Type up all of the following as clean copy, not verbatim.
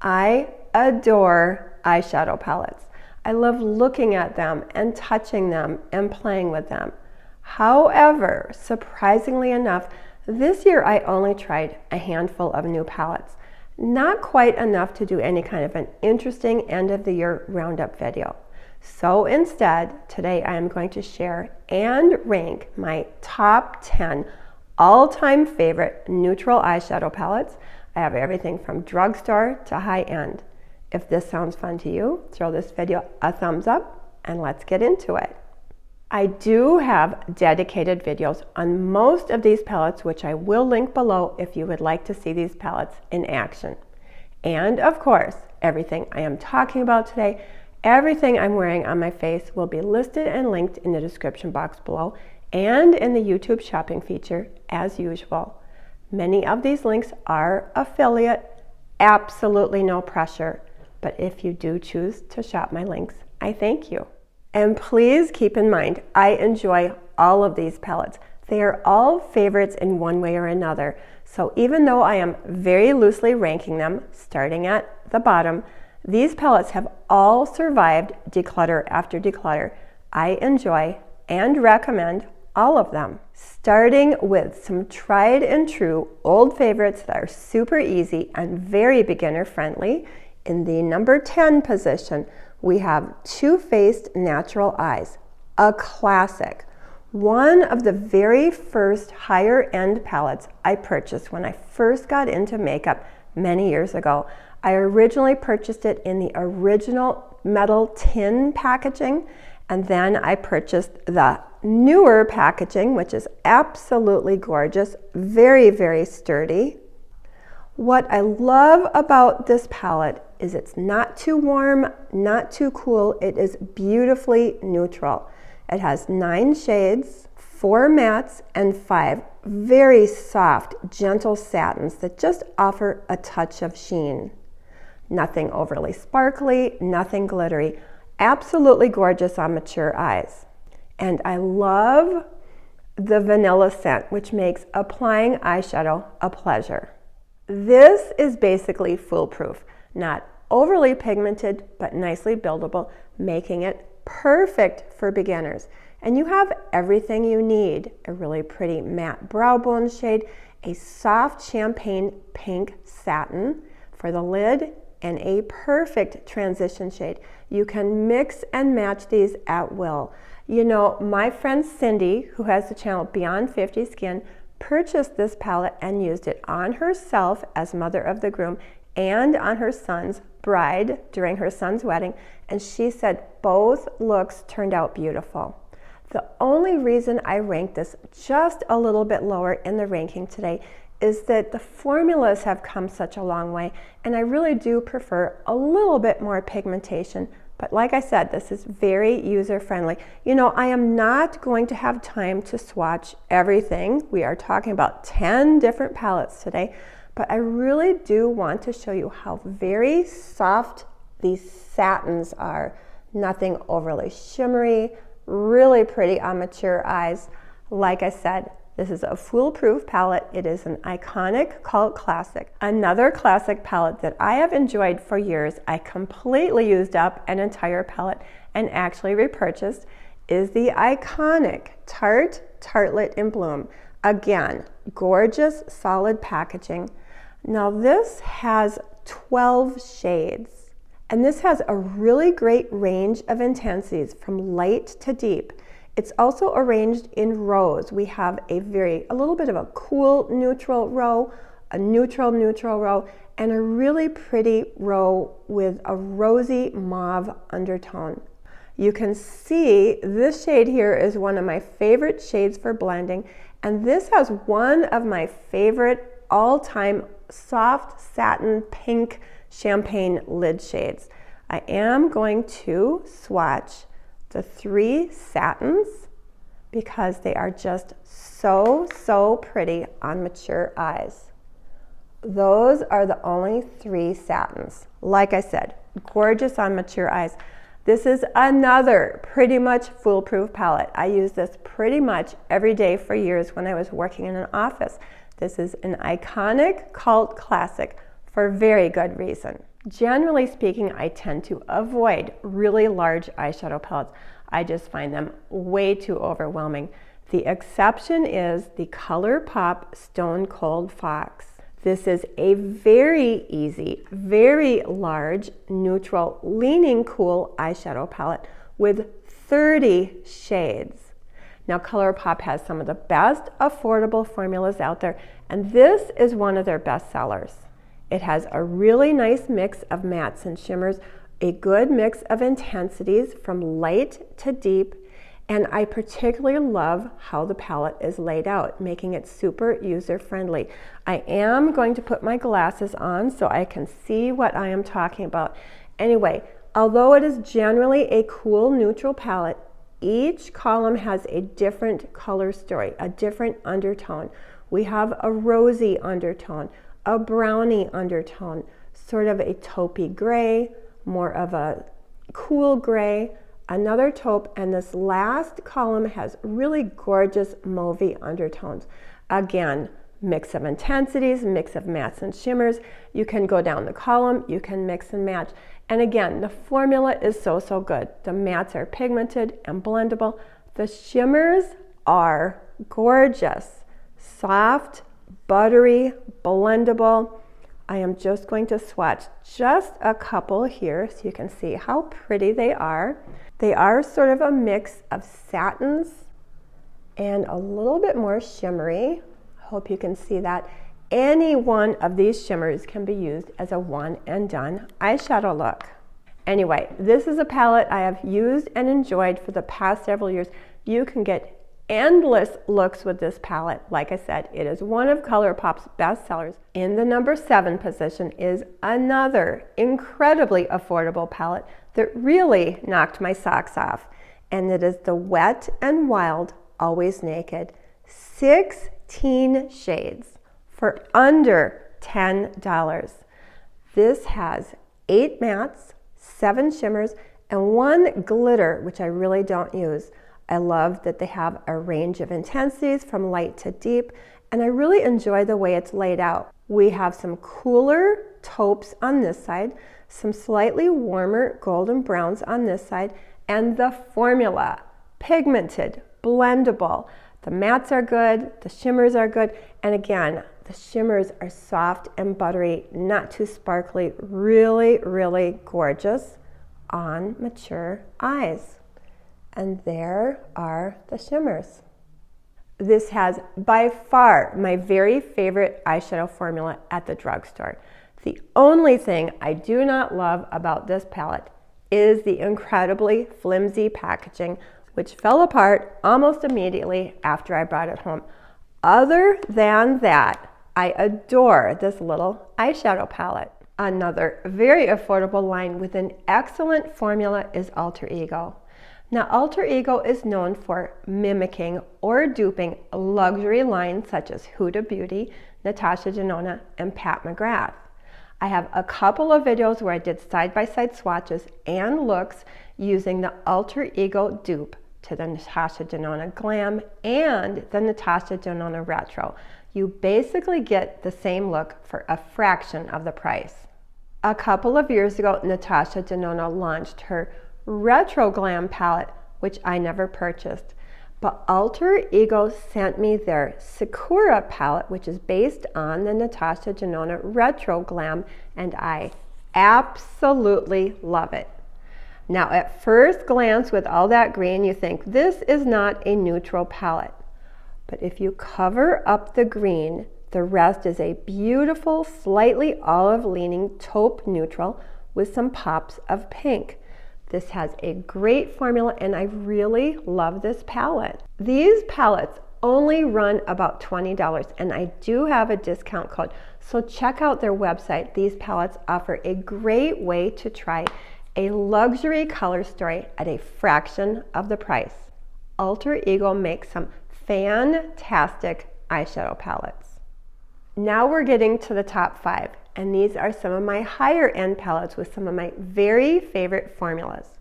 I adore eyeshadow palettes. I love looking at them and touching them and playing with them. However, surprisingly enough, this year I only tried a handful of new palettes. Not quite enough to do any kind of an interesting end of the year roundup video. So instead, today I am going to share and rank my top 10 all-time favorite neutral eyeshadow palettes. I have everything from drugstore to high-end. If this sounds fun to you, throw this video a thumbs up and let's get into it. I do have dedicated videos on most of these palettes, which I will link below if you would like to see these palettes in action. And of course, everything I am talking about today, everything I'm wearing on my face will be listed and linked in the description box below and in the YouTube shopping feature as usual. Many of these links are affiliate, absolutely no pressure, but if you do choose to shop my links, I thank you. And please keep in mind, I enjoy all of these palettes. They are all favorites in one way or another. So even though I am very loosely ranking them, starting at the bottom, these palettes have all survived declutter after declutter. I enjoy and recommend all of them. Starting with some tried and true old favorites that are super easy and very beginner friendly. In the number 10 position, we have Too Faced Natural Eyes, a classic. One of the very first higher end palettes I purchased when I first got into makeup many years ago. I originally purchased it in the original metal tin packaging, and then I purchased the newer packaging, which is absolutely gorgeous, very, very sturdy. What I love about this palette is it's not too warm, not too cool. It is beautifully neutral. It has 9 shades, 4 mattes, and 5 very soft, gentle satins that just offer a touch of sheen. Nothing overly sparkly, nothing glittery. Absolutely gorgeous on mature eyes. And I love the vanilla scent, which makes applying eyeshadow a pleasure. This is basically foolproof. Not overly pigmented, but nicely buildable, making it perfect for beginners. And you have everything you need. A really pretty matte brow bone shade, a soft champagne pink satin for the lid, and a perfect transition shade. You can mix and match these at will. You know, my friend Cindy, who has the channel Beyond 50 Skin, purchased this palette and used it on herself as mother of the groom and on her son's bride during her son's wedding, and she said both looks turned out beautiful. The only reason I ranked this just a little bit lower in the ranking today is that the formulas have come such a long way, and I really do prefer a little bit more pigmentation. But like I said, this is very user-friendly. You know, I am not going to have time to swatch everything. We are talking about 10 different palettes today, but I really do want to show you how very soft these satins are. Nothing overly shimmery, really pretty on mature eyes. Like I said, this is a foolproof palette. It is an iconic cult classic. Another classic palette that I have enjoyed for years, I completely used up an entire palette and actually repurchased, is the iconic Tarte Tartelette in Bloom. Again, gorgeous, solid packaging. Now this has 12 shades, and this has a really great range of intensities from light to deep. It's also arranged in rows. We have a little bit of a cool neutral row, a neutral row, and a really pretty row with a rosy mauve undertone. You can see this shade here is one of my favorite shades for blending, and this has one of my favorite all-time soft satin pink champagne lid shades. I am going to swatch the 3 satins because they are just so pretty on mature eyes. Those are the only 3 satins. Like I said, gorgeous on mature eyes. This is another pretty much foolproof palette. I use this pretty much every day for years when I was working in an office. This is an iconic cult classic for very good reason. Generally speaking, I tend to avoid really large eyeshadow palettes. I just find them way too overwhelming. The exception is the ColourPop Stone Cold Fox. This is a very easy, very large, neutral, leaning cool eyeshadow palette with 30 shades. Now, ColourPop has some of the best affordable formulas out there, and this is one of their best sellers. It has a really nice mix of mattes and shimmers, a good mix of intensities from light to deep, and I particularly love how the palette is laid out, making it super user-friendly. I am going to put my glasses on so I can see what I am talking about. Anyway, although it is generally a cool neutral palette, each column has a different color story, a different undertone. We have a rosy undertone, a brownie undertone, sort of a taupey gray, more of a cool gray, another taupe, and this last column has really gorgeous mauvey undertones. Again, mix of intensities, mix of mattes and shimmers. You can go down the column, you can mix and match. And again, the formula is so good. The mattes are pigmented and blendable. The shimmers are gorgeous, soft, buttery, blendable. I am just going to swatch just a couple here so you can see how pretty they are. They are sort of a mix of satins and a little bit more shimmery. Hope you can see that. Any one of these shimmers can be used as a one and done eyeshadow look. Anyway, this is a palette I have used and enjoyed for the past several years. You can get endless looks with this palette. Like I said, it is one of ColourPop's best sellers. In the number 7 position is another incredibly affordable palette that really knocked my socks off, and it is the Wet n Wild Always Naked. 16 shades for under $10. This has 8 mattes, 7 shimmers, and 1 glitter, which I really don't use. I love that they have a range of intensities from light to deep, and I really enjoy the way it's laid out. We have some cooler taupes on this side, some slightly warmer golden browns on this side, and the formula, pigmented, blendable. The mattes are good, the shimmers are good, and again, the shimmers are soft and buttery, not too sparkly, really, really gorgeous on mature eyes. And there are the shimmers. This has by far my very favorite eyeshadow formula at the drugstore. The only thing I do not love about this palette is the incredibly flimsy packaging, which fell apart almost immediately after I brought it home. Other than that, I adore this little eyeshadow palette. Another very affordable line with an excellent formula is Alter Ego. Now, Alter Ego is known for mimicking or duping luxury lines such as Huda Beauty, Natasha Denona, and Pat McGrath. I have a couple of videos where I did side-by-side swatches and looks using the Alter Ego dupe to the Natasha Denona Glam and the Natasha Denona Retro. You basically get the same look for a fraction of the price. A couple of years ago, Natasha Denona launched her Retro Glam palette, which I never purchased. But Alter Ego sent me their Sakura palette, which is based on the Natasha Denona Retro Glam, and I absolutely love it. Now, at first glance with all that green, you think this is not a neutral palette. But if you cover up the green, the rest is a beautiful, slightly olive-leaning taupe neutral with some pops of pink. This has a great formula, and I really love this palette. These palettes only run about $20, and I do have a discount code, so check out their website. These palettes offer a great way to try a luxury color story at a fraction of the price. Alter Ego makes some fantastic eyeshadow palettes. Now we're getting to the top 5. And these are some of my higher end palettes with some of my very favorite formulas.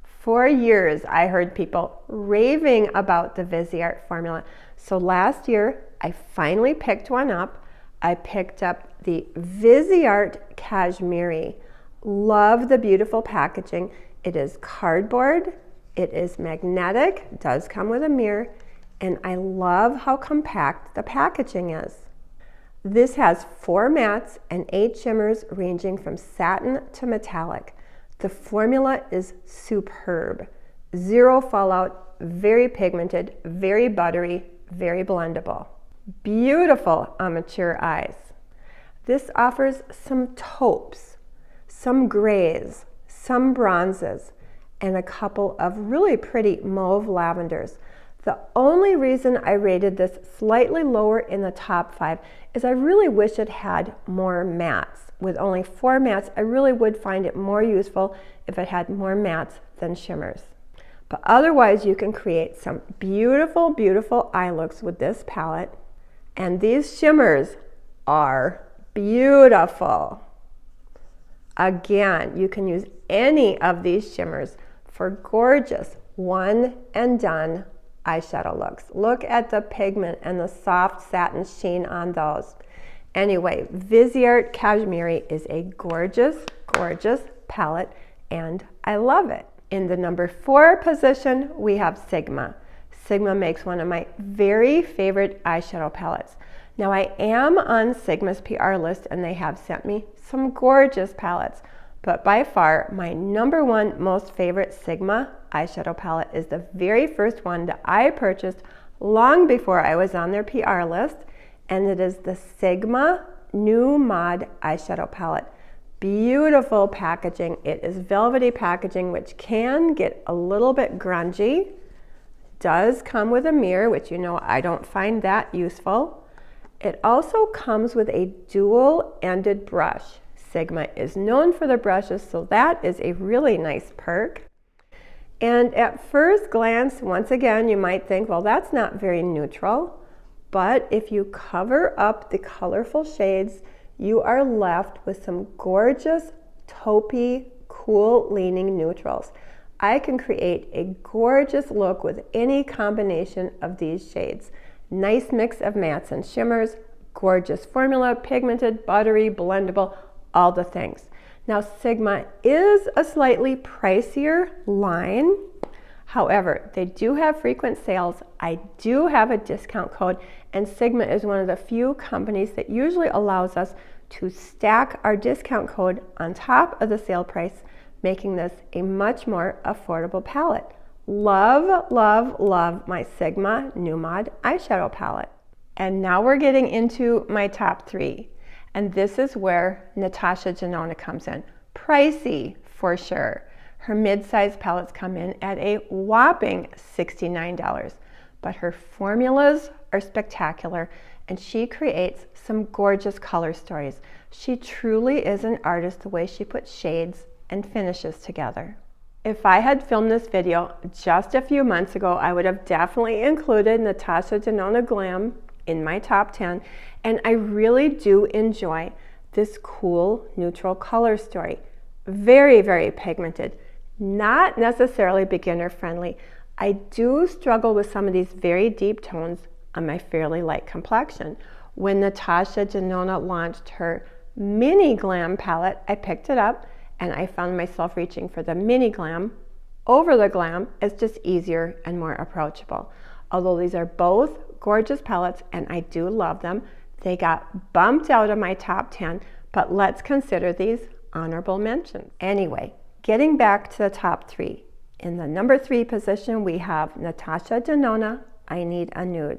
For years, I heard people raving about the Viseart formula. So last year, I finally picked one up. I picked up the Viseart Cashmere. Love the beautiful packaging. It is cardboard, it is magnetic, does come with a mirror, and I love how compact the packaging is. This has 4 mattes and 8 shimmers ranging from satin to metallic. The formula is superb. Zero fallout, very pigmented, very buttery, very blendable. Beautiful on mature eyes. This offers some taupes, some grays, some bronzes, and a couple of really pretty mauve lavenders. The only reason I rated this slightly lower in the top 5 is I really wish it had more mattes. With only 4 mattes, I really would find it more useful if it had more mattes than shimmers. But otherwise, you can create some beautiful, beautiful eye looks with this palette. And these shimmers are beautiful. Again, you can use any of these shimmers for gorgeous one and done eyeshadow looks. Look at the pigment and the soft satin sheen on those. Anyway, Viseart Cashmere is a gorgeous, gorgeous palette, and I love it. In the number 4 position, we have Sigma. Sigma makes one of my very favorite eyeshadow palettes. Now, I am on Sigma's PR list, and they have sent me some gorgeous palettes, but by far, my number 1 most favorite Sigma eyeshadow palette is the very first one that I purchased long before I was on their PR list, and it is the Sigma New Mod eyeshadow palette. Beautiful packaging. It is velvety packaging, which can get a little bit grungy. Does come with a mirror, which you know I don't find that useful. It also comes with a dual-ended brush. Sigma is known for their brushes, so that is a really nice perk. And at first glance, once again, you might think, well, that's not very neutral. But if you cover up the colorful shades, you are left with some gorgeous, taupey, cool-leaning neutrals. I can create a gorgeous look with any combination of these shades. Nice mix of mattes and shimmers, gorgeous formula, pigmented, buttery, blendable, all the things. Now, Sigma is a slightly pricier line. However, they do have frequent sales. I do have a discount code, and Sigma is one of the few companies that usually allows us to stack our discount code on top of the sale price, making this a much more affordable palette. Love, love, love my Sigma New Mod eyeshadow palette. And now we're getting into my top 3. And this is where Natasha Denona comes in. Pricey, for sure. Her mid-size palettes come in at a whopping $69. But her formulas are spectacular, and she creates some gorgeous color stories. She truly is an artist the way she puts shades and finishes together. If I had filmed this video just a few months ago, I would have definitely included Natasha Denona Glam in my top 10, and I really do enjoy this cool neutral color story. Very, very pigmented, not necessarily beginner friendly. I do struggle with some of these very deep tones on my fairly light complexion. When Natasha Denona launched her Mini Glam palette, I picked it up and I found myself reaching for the Mini Glam over the Glam. It's just easier and more approachable. Although these are both gorgeous palettes and I do love them, they got bumped out of my top 10, but let's consider these honorable mentions. Anyway, getting back to the top 3. In the number 3 position, we have Natasha Denona, I Need a Nude.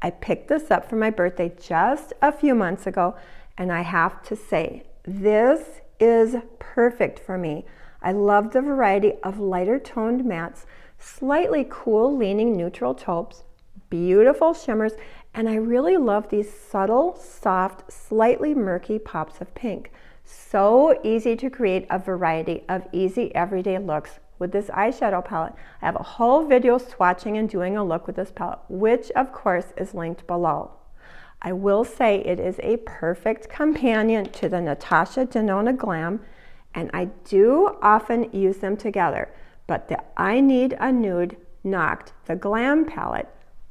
I picked this up for my birthday just a few months ago, and I have to say, this is perfect for me. I love the variety of lighter toned mattes, slightly cool leaning neutral taupes, beautiful shimmers, and I really love these subtle, soft, slightly murky pops of pink. So easy to create a variety of easy everyday looks with this eyeshadow palette. I have a whole video swatching and doing a look with this palette, which of course is linked below. I will say it is a perfect companion to the Natasha Denona Glam, and I do often use them together, but the I Need a Nude knocked the Glam palette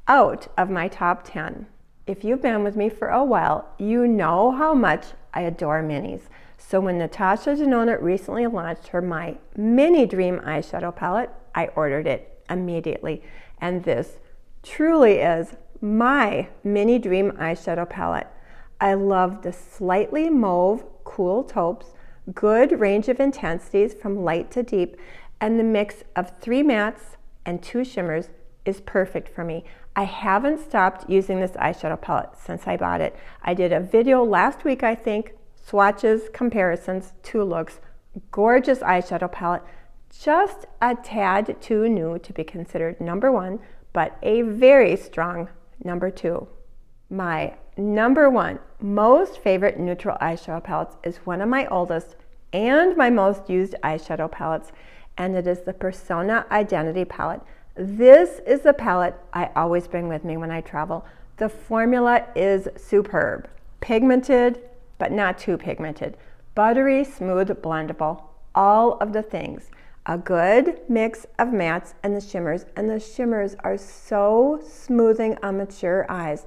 out of my top 10. if you've been with me for a while, you know how much I adore minis. So when Natasha Denona recently launched her My Mini Dream eyeshadow palette, I ordered it immediately. And this truly is my Mini Dream eyeshadow palette. I love the slightly mauve, cool taupes, good range of intensities from light to deep, and the mix of 3 mattes and 2 shimmers is perfect for me. I haven't stopped using this eyeshadow palette since I bought it. I did a video last week, I think, swatches, comparisons, 2 looks. Gorgeous eyeshadow palette, just a tad too new to be considered number 1, but a very strong number 2. My number 1 most favorite neutral eyeshadow palettes is one of my oldest and my most used eyeshadow palettes, and it is the Persona Identity palette. This is the palette I always bring with me when I travel. The formula is superb. Pigmented, but not too pigmented. Buttery, smooth, blendable. All of the things. A good mix of mattes and the shimmers are so smoothing on mature eyes.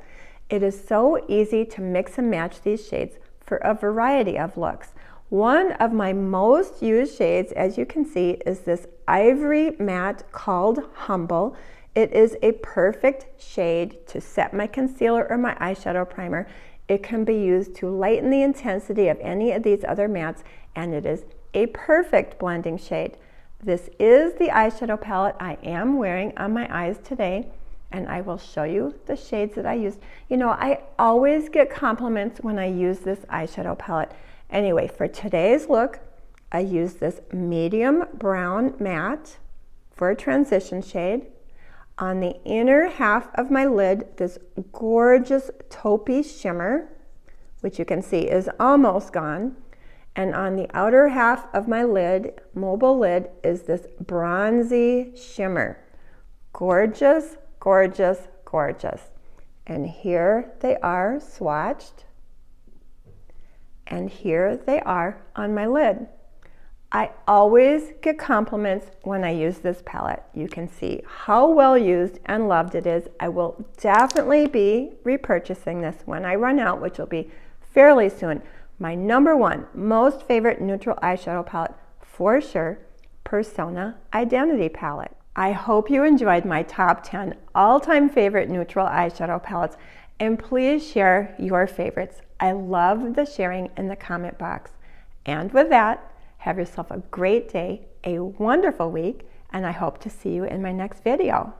It is so easy to mix and match these shades for a variety of looks. One of my most used shades, as you can see, is this ivory matte called Humble. It is a perfect shade to set my concealer or my eyeshadow primer. It can be used to lighten the intensity of any of these other mattes, and it is a perfect blending shade. This is the eyeshadow palette I am wearing on my eyes today, and I will show you the shades that I used. You know, I always get compliments when I use this eyeshadow palette. Anyway, for today's look, I used this medium brown matte for a transition shade. On the inner half of my lid, this gorgeous taupey shimmer, which you can see is almost gone. And on the outer half of my lid, mobile lid, is this bronzy shimmer. Gorgeous, gorgeous, gorgeous. And here they are swatched. And here they are on my lid. I always get compliments when I use this palette. You can see how well used and loved it is. I will definitely be repurchasing this when I run out, which will be fairly soon. My number 1 most favorite neutral eyeshadow palette, for sure, Persona Identity palette. I hope you enjoyed my top 10 all-time favorite neutral eyeshadow palettes, and please share your favorites. I love the sharing in the comment box. And with that, have yourself a great day, a wonderful week, and I hope to see you in my next video.